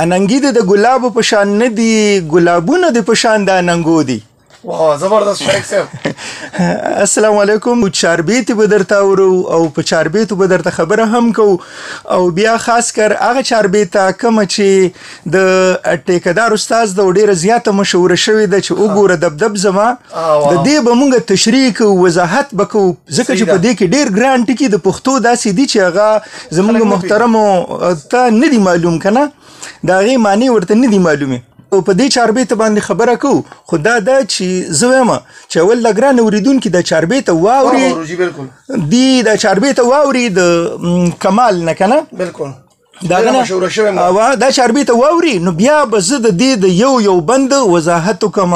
اننګي د ګلابو په شان نه دي، ګلابونه د په شان د اننګو دي. واه زبردست شریک صاحب. السلام علیکم. چاربیتې به درته اورو او په چاربیتو به درته خبره هم کوو او بیا خاص کر هغه چاربیته کومه چې د ټیکهدار استاز د ډېره زیاته مشهوره شوې ده چې وګوره دبدب زما، د دې به مونږ تشریح کوو، وضاحت به کوو، ځکه چې په دې کې ډېر ګران ټکي د پښتو داسې دي چې هغه زموږ محترمو ته نه دي معلوم که نه، د هغې معنی ورته نه دي معلومې. او په دې چاربیته باندې خبره کوو، خو دا ده چې زه وایم چې اول د ګران اوریدونکي د چاربیته واوري، دی د چاربیته واوري د کمال نه که نه، بالکل دا مشهوره شوې دا چاربیته واوري، نو بیا به زه د دې د یو بند وضاحت وکړم.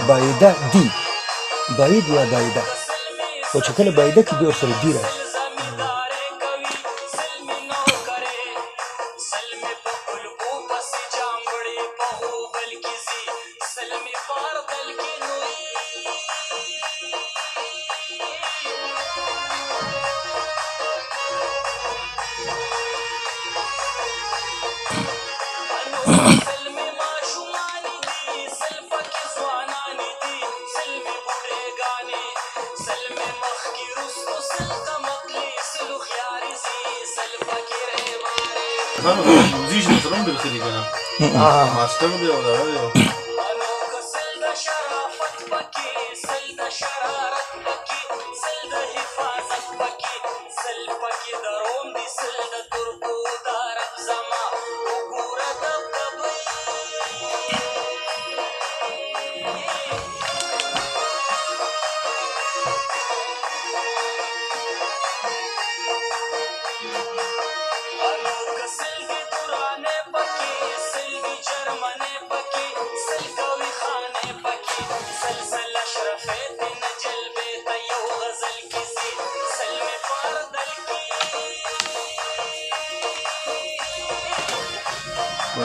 بایده دی، باید یا بایده، خو چې کله بایده کې دې ورسره دی راشي. موزیش مثلا بالخیلی کنم ماستر دی او دا دی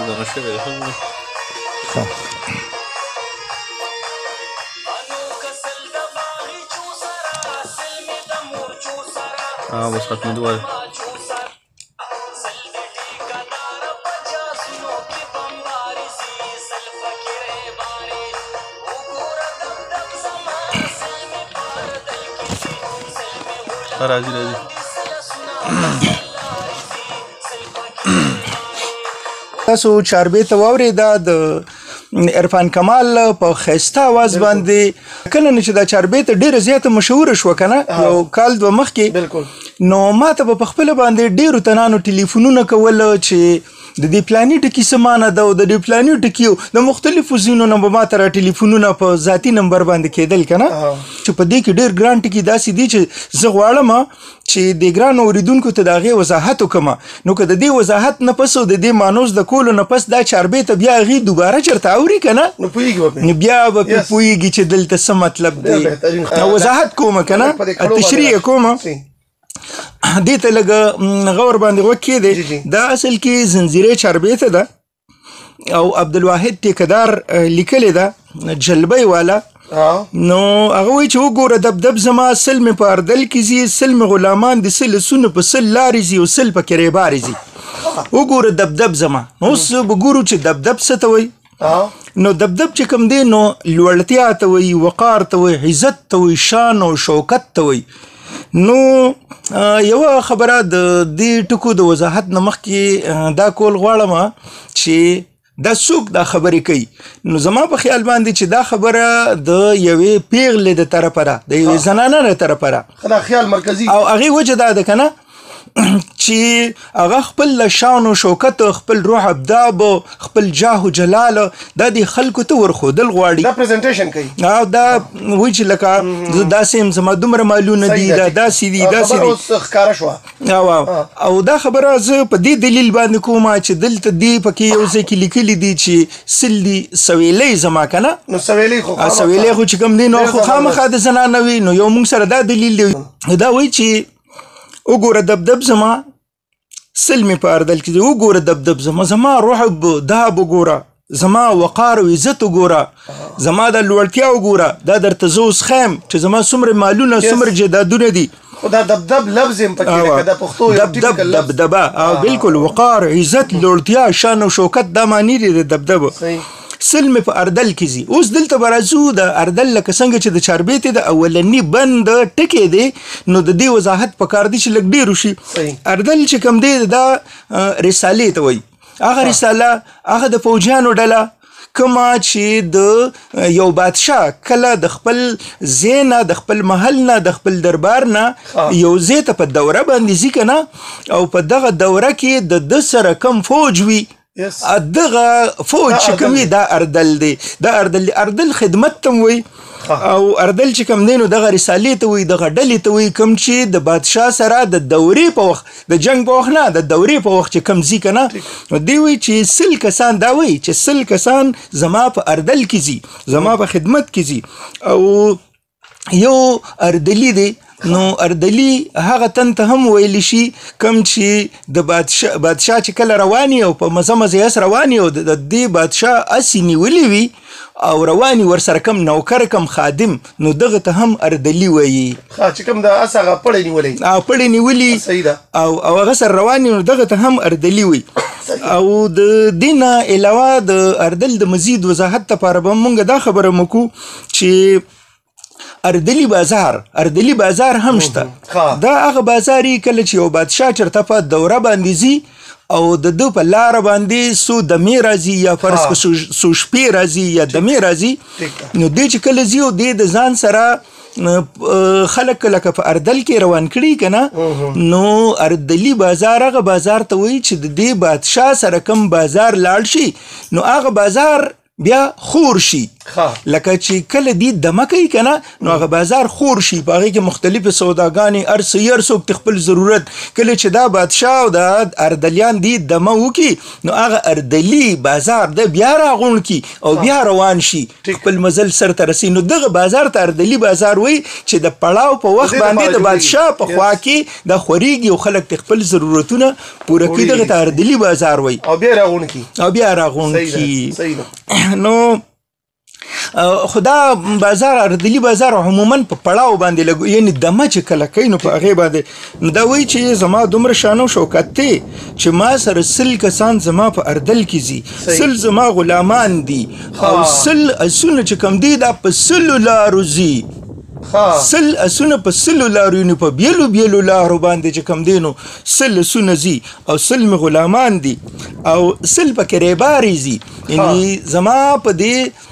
دغه شوی هم بس ختمېدو وایي. راځي تاسو چاربیته واورئ، دا د عرفان کمال په ښایسته اواز باندې کله نه چې دا چاربیته ډېره زیاته مشهوره شوه که نه، یو کال دوه مخکې، نو ما ته به په خپله باندې ډېرو تنانو ټلیفونونه کول چې د دې پلاني ټکي څه معنی ده او د دې پلاني ټکیو د مختلفو ځینو نه به ماته را ټلیفونونه په ذاتي نمبر باندې کېدل که نه چې په دې کې ډېر ګران ټکي داسې دي چې زه غواړم چې د ګرانو اورېدونکو ته د هغې وضاحت وکړم نو که د دې وضاحت نه پس او د دې مانوس د کولو نه پس دا چاربیته بیا هغې دوباره چېرته اوري که نه نو بیا به پرې پوهېږي چې دلته څه مطلب دی وضاحت کوم که نه تشریح کوم دې ته لږ غور باندې غوږ کېدی دا اصل کې زنځیرې چاربیته ده او عبدالواحد ټیکهدار لیکلې ده جلبۍ والا نو هغه وایي چې وګوره دبدب زما سل مې په اردل کې ځي سل مې غلامان د سل سونه په سل لارې ځي او سل پکې ریبارې ځي وګوره دبدب زما اوس به ګورو چې دبدب څه ته وایي نو دبدب چې کوم دی نو لوړتیا ته وایي وقار ته وایي عزت ته وایي شان او شوکت ته وایي نو یوه خبره د دې ټکو د وضاحت نه مخکې دا کول غواړم چې دا څوک دا خبرې کوي نو زما په خیال باندې چې دا خبره د یوې پیغلې د طرفه ده د یوې زنانه د طرفه ده دا خیال مرکزي او هغې وجه دا ده که نه چې هغه خپل شان او شوکت خپل روح ابداب خپل جاه او جلال دا د خلکو ته ورښودل غواړي دا پریزنټیشن کوي او دا وایي چې لکه زه داسې یم زما دومره مالونه دي دا داسې دي داسې دي اوس ښکاره شوه او دا خبره زه په دې دلیل باندې کوم چې دلته دې پکې یو ځای کې لیکلي دي چې سل دي سویلی زما که نه نو سویلی خو چې کوم دی نو خو خامخا د زنانه وي نو یو موږ سره دا دلیل دی دا وایي چې وګوره دبدب زما سل مې په اردل کې وګوره دبدب زما رعب دهب وګوره زما وقار او عزت وګوره زما د لوړتیا وګوره دا درته زه اوس ښیم چې زما څومره مالونه څومره جایدادونه دي خو دا دبدب لفظ یم پکې لکه د پښتو یو ټیپیکل لفظ دبدبه بالکل وقار عزت لوړتیا شان او شوکت دا معنی دی د دبدبه سل مې په اردل کې ځي اوس دلته به راځو د اردل لکه څنګه چې د چاربیتې د اولني بند ټکی دی نو د دې وضاحت پکار دی چې لږ ډېر وشي اردل چې کوم دی دا رسالې ته وایي هغه رساله هغه د فوجیانو ډله کومه چې د یو بادشاه کله د خپل ځای نه د خپل محل نه د خپل دربار نه یو ځای ته په دوره باندې ځي که نه او په دغه دوره کې د ده سره کم فوج وي دغه فوج چې کوم وي دا اردل دی دا اردل خدمت ته وایي او اردل چې کوم دی نو دغه رسالې ته وایي دغه ډلې ته وایي کوم چې د بادشاه سره د دورې په وخت د جنگ په وخت نه د دورې په وخت چې کوم ځي که نه نو دی وایي چې سل کسان دا وایي چې سل کسان زما په اردل کې ځي زما په خدمت کې ځي او یو اردلی دی نو اردلی هغه تن ته هم ویلی شي کم چې د بادشاه چې کله رواني او په مزه مزه اس رواني او د دې بادشاه اسی نیولی وي او رواني ورسره کم نوکر کم خادم نو دغه ته هم اردلی وایي چې کوم د اس هغه پړی نیولی پړی نیولی او هغه سره رواني نو دغه ته هم اردلی وایي او د دې نه علاوه د اردل د مزید وضاحت لپاره به مونږ دا خبره وکړو چې اردلی بازار هم شته دا هغه بازاري کله چې یو بادشاه چېرته په دوره باندې ځي او د ده په لاره باندې څو دمې راځي یا فرض کړه څو شپې راځي یا دمې راځي نو دی چې کله ځي او دی د ځان سره خلک لکه په اردل کې روان کړي که نه نو اردلي بازار هغه بازار ته وایي چې د دې بادشاه سره کوم بازار لاړ شي نو هغه بازار بیا خور شي لکه چې کله دی دمه کوي که نه نو هغه بازار خور شي په هغې کې مختلفې سوداګانې هر څه هر څوک د خپل ضرورت کله چې دا بادشاه او د اردلیان دی دمه وکړي نو هغه اردلي بازار د بیا راغونډ کړي او بیا روان شي خپل مزل سرته رسي نو دغه بازار ته اردلي بازار وایي چې د پړاو په وخت باندې د بادشاه په خوا کې د خورېږي او خلک د خپل ضرورتونه پوره کړي دغه ته اردلي بازار وایي او بیا راغونډ کړي نو خدا بازار اردلی بازار عموما په پړاو باندې لګو یعنی دمه چې کله کوي نو په هغې باندې نو دا وایي چې زما دومره شان او شوکت دی چې ما سره سل کسان زما په اردل کې ځي سل زما غلامان دي او سل اسونه چې کوم دي دا په سلو لارو ځي سل اسونه په سلو لارو یعنې په بیلو لارو باندې چې کوم دی نو سل اسونه ځي او سل مې غلامان دي او سل پکې ریبارې ځي یعنې زما په دې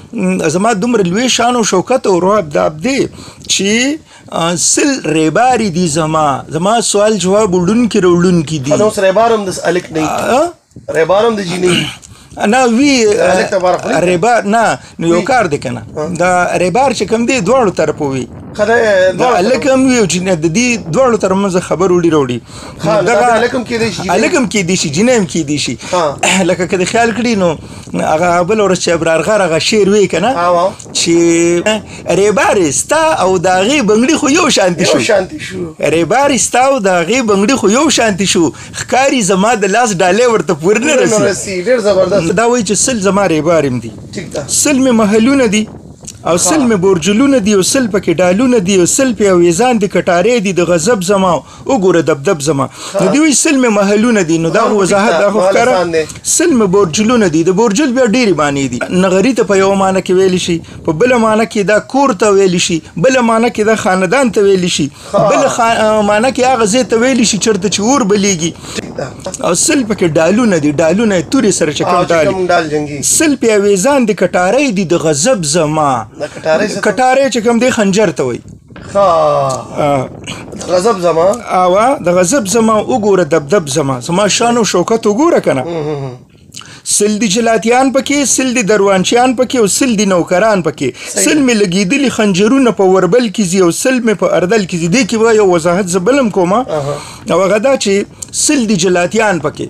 زما دومره لوی شان او شوکت او روح ابداب دی چې سل ریبارې دي زما سوال جواب وړونکي دي اوس ریبار هم د الک نه ریبارم د جینۍ نه وی ریبار نه نو یو کار دی کنه دا ریبار چې کوم دی دواړو طرفو وي الکم وی چې د دې دواړو ترمنځ خبر وړي وروړي دغه الکم کې دی شي الکم کې دی شي جنیم کې دی شي لکه کله خیال کړی نو هغه بل ورځ چې ابرار غره هغه شعر وی کنه چې ریبار استا او داغي بنگړي خو یو شانتي شو ریبار استا او داغي بنگړي خو یو شانتي شو خکاری زما د لاس ډالې ورته پور نه رسي ډېر زبردست دا وایي چې سل زما ریبارم دي سل می محلونه دي او سل می برجلونه دي او سل پکې ډالونه دي او سل په ویزان دي کټارې دي د غضب زما وګوره دبدب زما نو دی وی سل می محلونه دي نو دا وضاحت دا خو ښکاره سل می برجلونه دي د برجل بیا ډېرې معنی دي نغری ته په یو معنی کې ویل شي په بل معنی کې دا کور ته ویل شي بل معنی کې دا خاندان ته ویل شي بل معنی کې هغه ځای ته ویل شي چرته چې اور بلیږي او سل پکې ډالونه دي ډالونه تورې سره چې کوم ډال سل په ویزان دي کټارې دي د غضب زما کټاره چې کوم دی خنجر ته وای غضب زما د غضب زما وګوره دبدب زما شان او شوکت وګوره کنه سل دی جلاتیان پکې سل دی دروانچیان پکې او سل دی نوکران پکې سل می لګیدلی خنجرونه په وربل کې زی او سل می په اردل کې زی دی کې وای وضاحت زبلم کومه او غدا چې سل دی جلاتیان پکې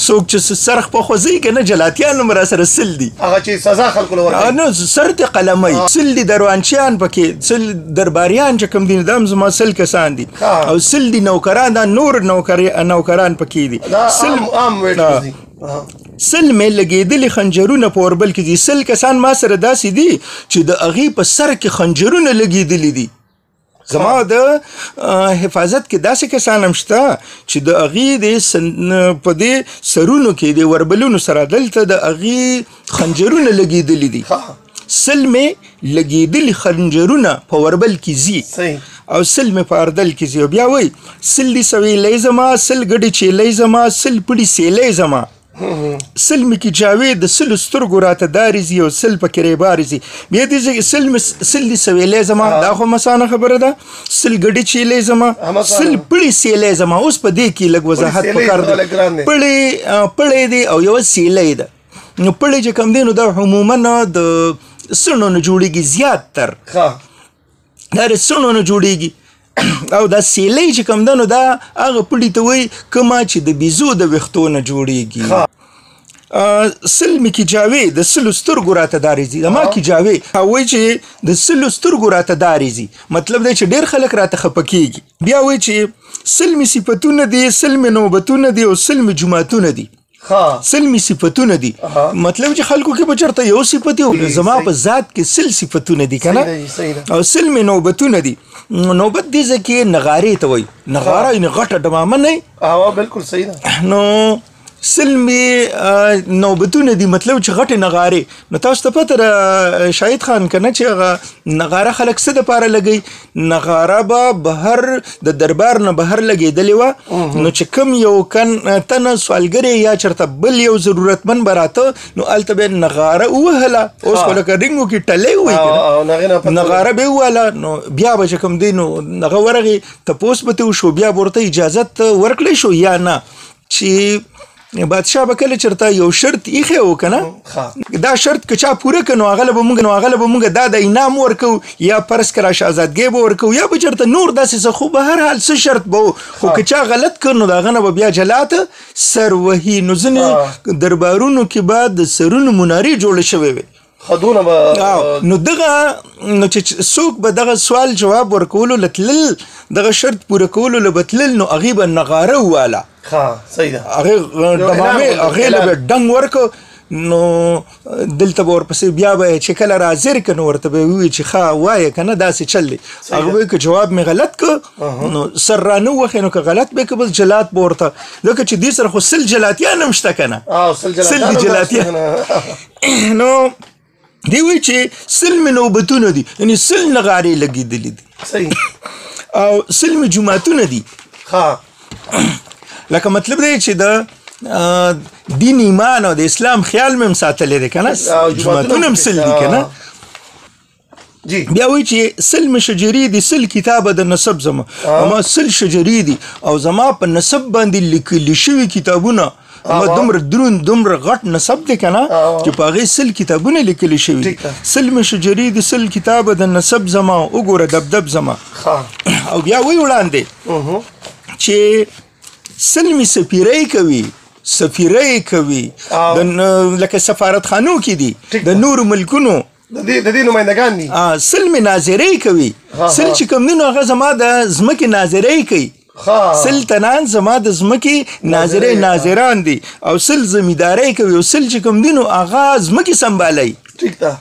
څوک چې سرخ په خوځي کنه جلاتیان مر سره سل دی هغه چې سزا خلکو لور نو سر ته قلمي سل دی دروانچیان پکې سل درباریان چې کوم دین دام زما سل کسان دي او سل دی نوکران دا نور نوکران پکې دي سل عام ویټ دي سل می لګیدلی خنجرونه په وربل کې دي سل کسان ما سره داسې دي چې د اغي په سر کې خنجرونه لګیدلی دي زما د حفاظت کې داسې کسان هم شته چې د اغي د په دې سرونو کې د وربلونو سره دلته د اغي خنجرونه لګیدلی دي سل می لګیدلی خنجرونه په وربل کې زی او سل می په اردل کې زی بیا وای سل دی سوي لیزما سل ګډي چې لیزما سل پړي سی لیزما سل می کی جاوید د سل سترګو راته دارزي او سل پکې ریبارزي بیا دې سل دی سوي لیزما دا خو مسانه خبره ده سل ګډي چې لیزما سل پړي سی لیزما اوس په دې کې لګ وضاحت پکار دی پړي دی او یو سی لید نو پړي چې کم دینو دا عموما د سنونو جوړیږي زیات تر دا سنونو جوړیږي او دا سیلی چې کوم دنو دا هغه پړي ته وای کما چې د بیزو د وختونه جوړیږي سلمی کی جاوی د سلو سترګو راته دارزي ما کی جاوی وای چې د سلو سترګو راته دارزي مطلب دی چې ډیر خلک راته خپکیږي بیا وای چې سلمی صفاتونه دي سلمی نوبتونه دي او سلمی جمعتونه دي سلمی صفاتونه دي مطلب چې خلکو کې بچرته یو صفت او زما په ذات کې سل صفاتونه دي کنه او سلمی نوبتونه دي نوبت دي ځکه نغارې ته وای نغاره یې غټه ډمامه نه بالکل صحیح ده نو سلمی نوبتونه دي مطلب چې غټه نغاره نو تاسو ته پته شاهد خان کنه چې هغه نغاره خلک څه د پاره لګي نغاره به بهر د دربار نه بهر لګیدلی و نو چې کم یو کن تنه سوالګری یا چرته بل یو ضرورتمن براته نو الته به نغاره وهله اوس خو لکه رنګو کې ټلې وي نغاره به وهله نو بیا به کوم دی نو هغه ورغي تپوس به شو بیا ورته اجازه ورکړی شو یا نه چې بادشاہ به کله چرته یو شرط ایخه وکنه دا شرط که چا پوره کنو هغه به مونږ دا د انعام ورکو یا پرس کرا شاهزادګي به ورکو یا به چرته نور داسې خو به هر حال څه شرط به خو که چا غلط کنو دا غنه به بیا جلات سر وهي نو ځنه دربارونو کې بعد سرونو مناری جوړ شوی وي خدونه نو دغه نو چې څوک به دغه سوال جواب ورکولو لتل دغه شرط پوره کولو لبتل نو غیب نغاره والا صحیح ده هغه دماغه هغه له ډنګ ورکو نو دلته ورپسې بیا به چې کله راځر کنه ورته به وی چې ښه وایه کنه داسې چللی هغه به که جواب می غلط که نو سر را نه وخی نو که غلط به که بس جلات به ورته ځکه چې دې سره خو سل جلاتیان هم شته کنه سل جلاتیان نو دی وی چې سل می نوبتونه دي یعنی سل نغارې لګېدلي دي صحیح او سل می جمعتونه دي لکه مطلب دی چې د دین ایمان او د اسلام خیال مې ساتلې ده کنه جمعتونه هم سل دي کنه بیا وی چې سل شجری دي سل کتابه د نسب زما اما سل شجری دي او زما په نسب باندې لیکل شوی کتابونه اما دومره دروند دومره غټ نسب دی که نه چې په هغې 100 کتابونه لیکلي شوي 100 شجرې د 100 کتابه د نسب زما وګوره دبدب زما او بیا وی وړاندې چې 100 سفیرۍ کوي لکه سفارتخانو کې دي د نورو ملکونو د دې نمایندګان دي 100 ناظرۍ کوي 100 چې کوم دي نو هغه زما د ځمکې ناظرۍ کوي 100 تنان زما د ځمکې ناظران دي او 100 زمیندارۍ کوي او 100 چې کوم دي نو هغه ځمکې سنبالوي ټیک ده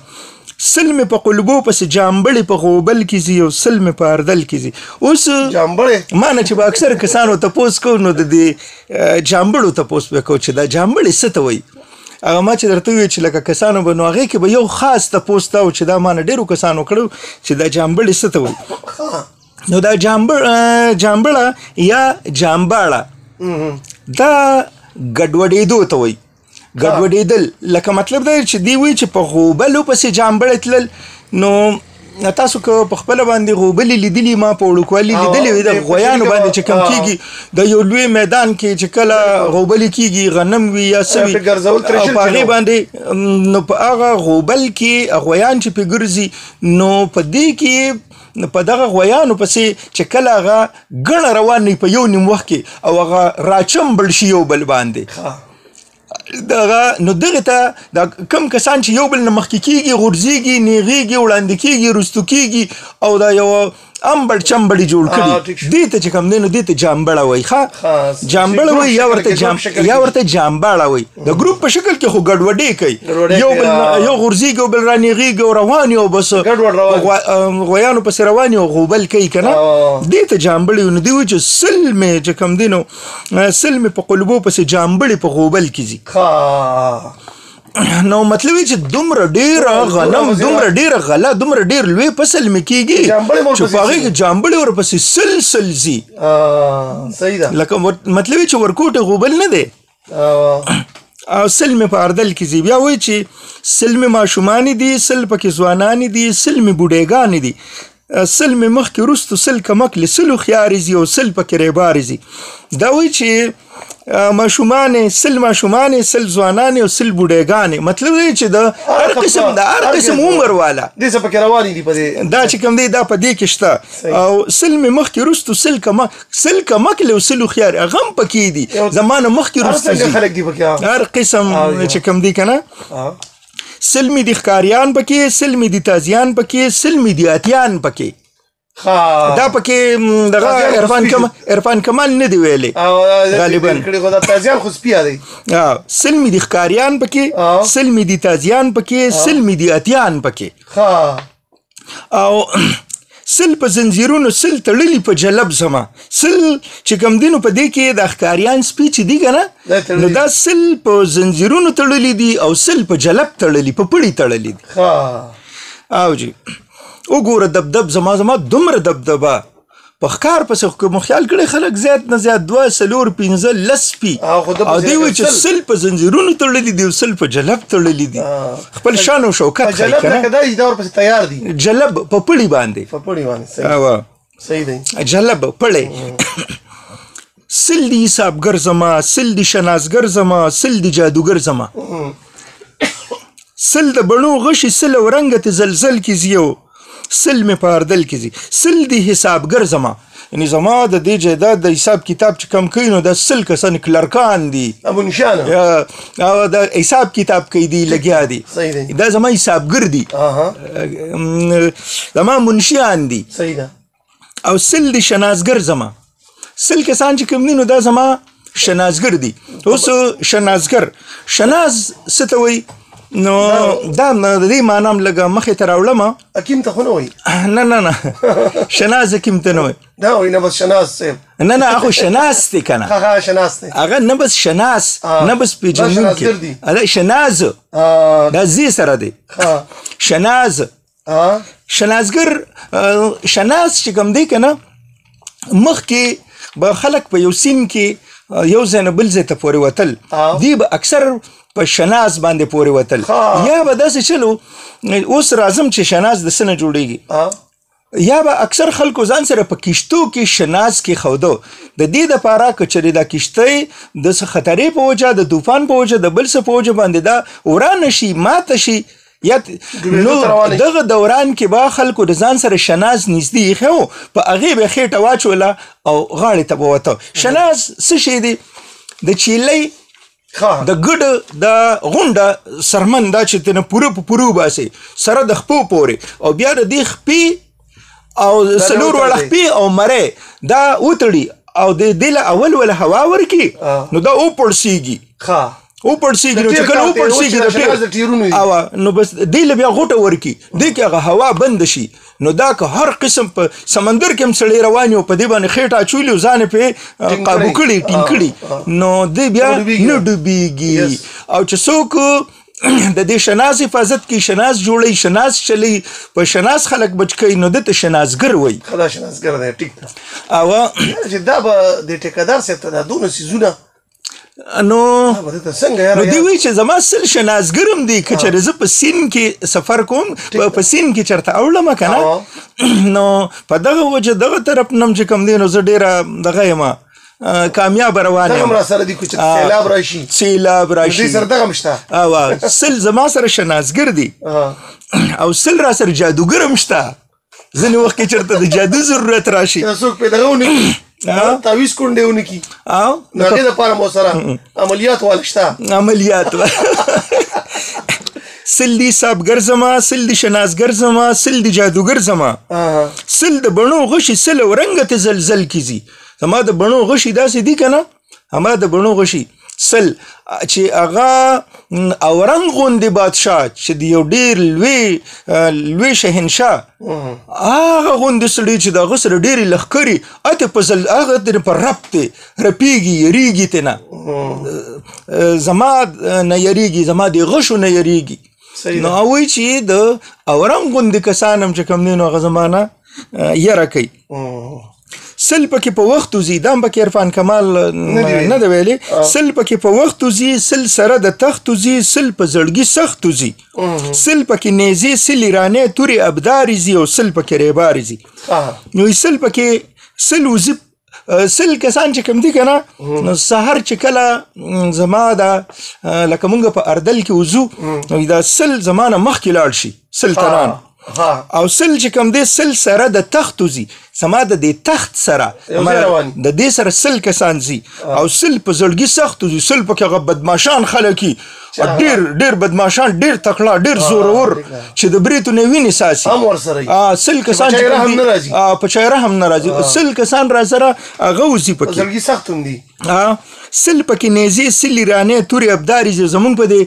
100 مې په قلبو پسې جامبړې په غوبل کې ځي او 100 مې په اردل کې ځي اوس جامبړې ما نه چې به اکثر کسانو تپوس کوو نو د دې جامبړو تپوس به کوو چې دا جامبړې څه ته وایي هغه ما چې درته وویل چې لکه کسانو به نو هغې کې به یو خاص تپوس ته و چې دا ما نه ډېرو کسانو کړو چې دا جامبړې څه ته وایي نو دا جامبړه یا جامباړه دا ګډوډېدو ته وایي ګډوډېدل لکه مطلب دا چې دی وایي چې په غوبلو پسې جامبړې تلل نو تاسو که په خپله باندې غوبلې لیدلي ما په وړوکوالي لیدلې وي د غویانو باندې چې کوم کېږي د یو لوی میدان کې چې کله غوبلې کېږي غنم وي یا څه وي او په هغې باندې نو په هغه غوبل کې غویان چې پې ګرځي نو په دې کې په دغه غویانو پسې چې کله هغه ګڼه روان وي په یو نیم وخت کې او هغه راچمبړ شي یو بل باندې نو دغه ته دا کم کسان چې یو بل نه مخکې کېږي غورځېږي نیغېږي وړاندې کېږي رستو کېږي او دا یو امبړ چمبړې جوړ کړي دې ته چې کوم دی نو دې ته جامبړه وایي ښه جامبړه وایي یا ورته جامباړه وایي د ګروپ په شکل کې خو ګډوډۍ کوي یو غورځېږي او بل رانیغېږي او روان وي او بس غویانو پسې روان وي او غوبل کوي که نه دې ته جامبړې وي نو دوی وایي چې 100 مې چې کوم دی نو 100 مې په قلبو پسې جامبړې په غوبل کې ځي نو مطلب چې دومره ډیره غنم دومره ډیره غله دومره ډیر لوی فصل مې کېږي چې په هغې کې جامبړې ورپسې سل ځي صحیح ده لکه مطلب چې ورکوټه غوبل نه دی او 100 مې په اردل کې ځي بیا وایي چې 100 مې ماشومانې دي 100 پکې ځوانانې دي 100 مې بوډېګانې دي 100 مې مخکې وروستو 100 کمک له 100 خیارې ځي او 100 پکې ریبارې ځي دا وایي چې ماشومانې 100 ماشومانې 100 ځوانانې او 100 بوډېګانې مطلب دی چې د هر قسم عمر والا دې څه پکې روانې دي په دې دا چې کوم دی دا په دې کې شته او 100 مې مخکې وروستو 100 کمک له 100 خیارې هغه هم پکې دي زما نه مخکې وروستو څنګه خلک دي پکې هر قسم چې کوم دی که نه 100 مې دي ښکاریان پکې 100 مې دي تازیان پکې 100 مې دي اتیان پکې دا پکې دغه عرفان کمال نه دی ویلی غالبا تازیان خو سپیه دی 100 مې دي ښکاریان پکې 100 مې دي تازیان پکې 100 مې دي اتیان پکې او 100 په زنځیرونو 100 تړلي په جلب زما 100 چې کوم دي نو په دې کې د ښکاریان سپي چې دي که نه نو دا 100 په زنځیرونو تړلي دي او 100 په جلب تړلي په پړي تړلي دي او جی وګوره دبدب زما دومره دبدبه په ښکار پسې خو مو خیال کړی خلک زیات نه زیات 2 4 5 10 سپي او دوی وایي چې 100 په زنځیرونو تړلي دي او 100 په جلب تړلي دي خپل شان او شوکت ښایي جلب لکه دا ورپسې تیار دي جلب په پړي باندې صحیح دی جلب پړی 100 دي حسابګر زما 100 دي شناسګر زما 100 دي جادوګر زما 100 د بڼو غشي 100 ورنګه زلزل کې زیو 100 مې په اردل کې ځي 100 دي حسابګر زما یعنی زما د دې جایداد د حساب کتاب چې کم کوي نو دا 100 کسان کلرکان دي ابو نشانه او د حساب کتاب کوي دي لګیا دي صحیح دی دا زما حسابګر دي زما منشیان دي صحیح ده او 100 دي شناسګر زما 100 کسان چې کوم دي نو دا زما شناسګر دي اوس شناسګر شناس څه ته وایي نو دا د دې معنی هم لږه مخې ته راوړم حکیم ته خو نه وایي نه شناس حکیم ته نه وایي دا وایي نه بس شناس صاحب نه هغه شناس دی که نه هغه شناس دی هغه نه بس شناس نه بس پېژندونکی شناز دا زی سره دی شناز شناسګر شناس چې کوم دی که نه مخکې به خلک په یو سین کې یو ځای نه بل ځای ته پورې وتل دی به اکثر په شناس باندې پورې وتل یا به داسې چلو اوس راځم چې شناس د څه نه جوړېږي یا به اکثر خلکو ځان سره په کشتو کې شناز کې خودو د دې دپاره که چېرې دا کشتۍ د څه خطرې په وجه د طوفان په وجه د بل څه په وجه باندې دا ورانه شي ماته شي یا نو دغه دوران کې به خلکو د ځان سره شناز نږدې ایښی و په هغې به خېټه واچوله او غاړې ته به وته شناز څه شی دی د چیلۍ د ګډه د غونډه سرمن دا چې تنه پوره په پوره وباسي سره د خپو پورې او بیا د دې خپې او څلور وړه خپې او مرۍ دا وتړي او د دې له اول وله هوا ورکړي نو دا وپړسېږي وپړسېږي نو چې کله وپړسېږي نو بس دې له بیا غوټه ورکړي دې کې هغه هوا بند شي نو دا که هر قسم په سمندر کې هم سړی روان یو په دې باندې خېټه اچولي او ځان یې پرې قابو کړي ټینګ کړي نو دې بیا نه ډوبېږي او چې څوک د دې شناز حفاظت کې شناز جوړي شناز چلی په شناز خلک بچ کوي نو دته شنازګر وای خدا شنازګر دی ټیک ده او چې دا به د ټیکادار صاحب ته دا دونه سيزونه نو دی وی چې زما سل شنازګرم دی که چېرې زه په سین کې سفر کوم په سین کې چېرته اوړم که نه نو په دغه وجه دغه طرف نم چې کوم دی نو زه ډېره دغه یم کامیاب روان یم سیلاب راشي سیلاب راشي سره دغه مشته سل زما سره شنازګر دی او سل را سره جادوګر هم شته ځینې وخت کې چېرته د جادو ضرورت راشي څوک پیدا ونه تعویز کونډې ونکي نو هغې دپاره مو سره عملیات والا شته عملیات سل دی صابګر زما سل دی شنازګر زما سل دی جادوګر زما سل د بڼو غشي سل او رنګ ته زلزل کیږي زما د بڼو غشي داسې دي که نه هما د بڼو غشي سل چې هغه اورنګ غوندې بادشاه چې د یو ډېر لوی شهنشاه هغه غوندې سړی چې د هغه سره ډېرې لښکرې اته په هغه ترې په رب دی رپېږي یریږي ترې نه زما نه یریږي زما د غشو نه یریږي نو وایي چې د اورنګ غوندې کسان هم چې کوم دی نو هغه زما نه یره کوي سل پکې په وخت وزي دا هم پکې عرفان کمال نه دی ویلي سل پکې په وخت وزي سل سره د تخت وزي سل په زړګي سخت وزي سل پکې نیزې سل ایرانې تورې ابدارې زي او سل پکې ریبارې زي نو سل پکې سل وزي سل کسان چې کوم دي که نه نو سهار چې کله زما دا لکه مونږ په اردل کې وځو نو دا سل زما نه مخکې لاړ شي سل تنان او سل چې کوم دی سل سره د تخت وزي زما د دې تخت سره د دې سره سل کسان زي او سل په زړګي سخت وزي سل پکې هغه بدماشان خلک وي ډېر بدماشان ډېر تکړه ډېر زورور چې د بریتو نه وینې ساسي سل کسان چې په چایره هم نه راځي سل کسان را سره هغه وزي پکې زړګي سخت هم دي سل پکې نیزې سل ایرانې تورې ابدارې زمونږ په دې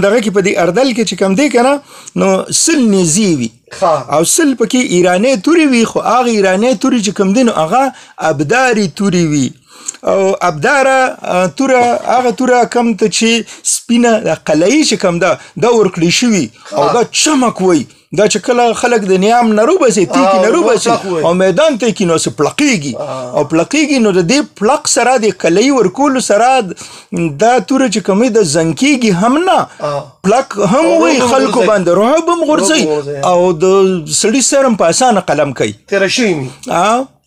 دغه کې په دې اردل کې چې کوم دی که نه نو سل نیزې وي او سل پکې ایرانې تورې وي خو هغه ایرانې تورې چې کوم دی نو هغه ابدارې تورې وي او ابداره توره هغه توره کم ته چې سپینه قلعي چې کوم ده دا ورکړی شوي او دا چمک وي دا چې کله خلک د نیام نه روباسي تیکي نه روباسي او میدان ته کې نو څه پلقېږي او پلقېږي نو د دې پلق سره د قلعي ورکولو سره دا توره چې کومې د زنګ کېږي هم نه پلق هم وي خلکو باندې رعب هم غورځوي او د سړي سر هم په اسانه قلم کوي تېره شوي مي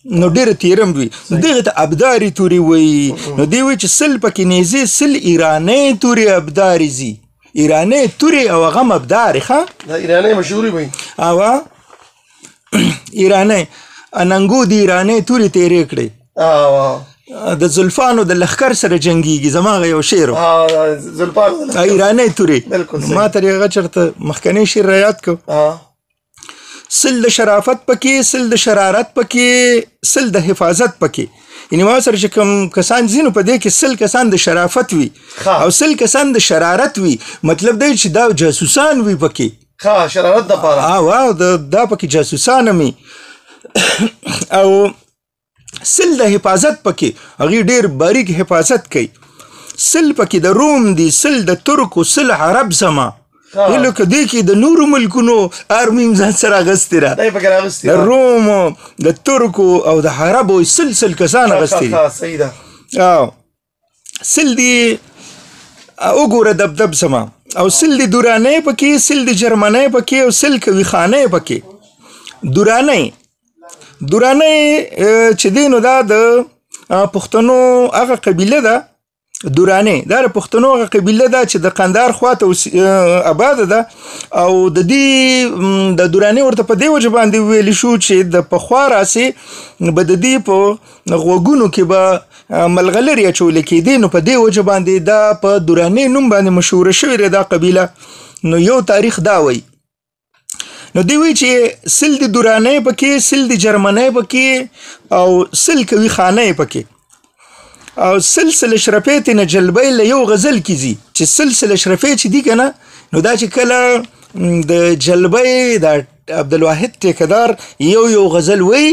نو ډېره تیرم وي دغه ته ابدارې تورې وایي نو دی وایي چې سل پکې نیزې سل ایرانۍ تورې ابدارې ځي ایرانۍ تورې او هغه هم ابدارې ښه دا ایرانۍ مشهورې وایي ایرانۍ اننګو د ایرانۍ تورې تیرې کړې د زلفانو د لښکر سره جنګیږي زما هغه یو شعر ایرانۍ تورې ما ترې هغه چېرته مخکنی شعر رایاد کو سل د شرافت پکې سل د شرارت پکې سل د حفاظت پکې یعنی ما سره چې کوم کسان ځینو په دې کې سل کسان د شرافت وي او سل کسان د شرارت وي مطلب دی چې دا جاسوسان وي پکې شرارت دپاره دا پکې جاسوسان هم او سل د حفاظت پکې هغې ډېر باریک حفاظت کوي سل پکې د روم دي سل د ترکو سل عرب زما لکه دې کې د نورو ملکونو ارمي ځان سره اغوستې ده د رومو د ترکو او د عربو سل کسان اغوستې دي سل دي وګوره دبدب زما او سل دي دورانۍ پکې سل دي جرمنۍ پکې او سل کوي خانۍ پکې دورانۍ درانۍ چې دی نو دا د پښتنو هغه قبیله ده درانۍ دا د پښتنو هغه قبیله ده چې د قندهار خواته آباده ده او د دې د درانۍ ورته په دې وجه باندې ویلی شو چې د پخوا راسې به د دې په غوږونو کې به ملغلرې اچولې کېدې نو په دې وجه باندې دا په درانۍ نوم باندې مشهوره شوې ده دا قبیله نو یو تاریخ دا وایي نو دی وی چې سل د درانۍ پکې سل د جرمنۍ پکې او سل کوي خانۍ پکې او سلسله شرفیت نه جلبې له یو غزل کیږي چې سلسله شرفیت چې دی کنه نو دا چې کله د جلبې د عبدالواحد ټیکدار یو غزل وی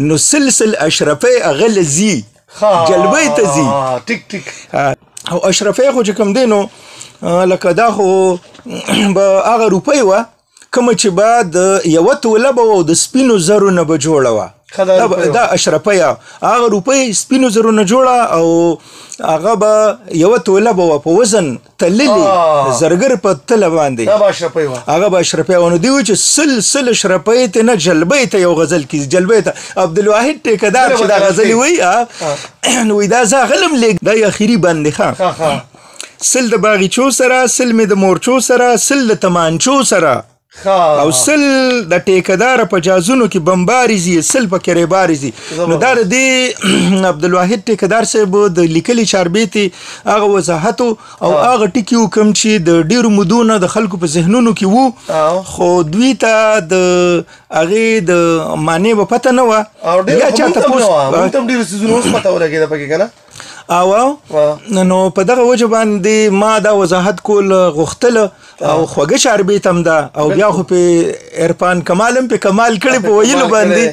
نو سلسل اشرفی اغل زی جلبې ته زی ټیک ټیک او اشرفی خو چې کوم دی نو لکه دا خو به هغه روپۍ وه کومه چې به د یوه توله به او د سپینو زرو نه به جوړه وه دا اشرفی هغه روپۍ سپینو زرو نه جوړه او هغه به یوه توله به وه په وزن تللې زرګر په تله باندې هغه به اشرفی وه نو دوی وایي چې سل اشرفی ته نه جلبۍ ته یو غزل کیږي جلبۍ ته عبدالواحد ټیکدار چې دا غزلې وایي نو وایي دا زه غلم لیک دا اخري بند دی سل د باغچو سره سل مې د مورچو سره سل د تمانچو سره او سل د ټیکدار په جازونو کې بمباریزي سل په کې ریباریزي نو دا د عبدالواحد ټیکدار صاحب د لیکلي چاربیتې هغه وضاحت او هغه ټکي کوم چې د ډیرو مودونه د خلکو په ذهنونو کې وو خو دوی ته د هغې د معنی به پته نه وه یا چاته ډېرو څیزونو اوس پته ولګېده پکې که نه نو په دغه وجه باندې ما دا وضاحت کول غوښتله او خوږه چاربیت هم ده او بیا خو په عرفان کمال هم په کمال کړی په ویلو باندې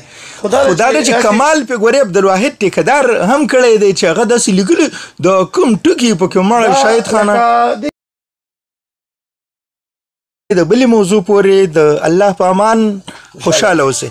خو دا ده چې کمال په ګورې عبدالواحد ټیکدار هم کړی دی چې هغه داسې لیکلي د کوم ټکي پکې مړه شاهد خانه د بلې موضوع پورې د الله په امان خوشحاله اوسئ